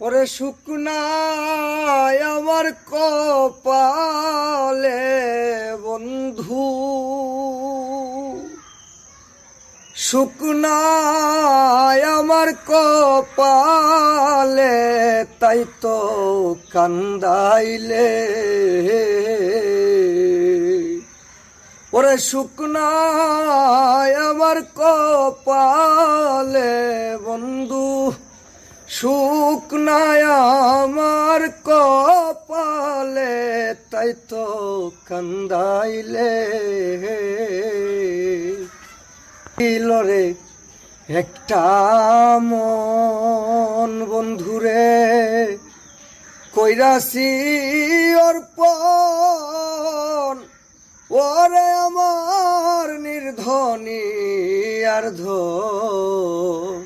ওরে শুকনায় আমার কপালে বন্ধু, শুকনায় আমার কপালে, তাই তো কান্দাইলে। ওরে শুকনায় আমার কপালে বন্ধু, শুকনায় আমার কপালে, তাই তো কান্দাইলে। লরে একটা মন বন্ধুরে কইরাছি অর্পণ, ওরে আমার নির্ধনী আর ধন।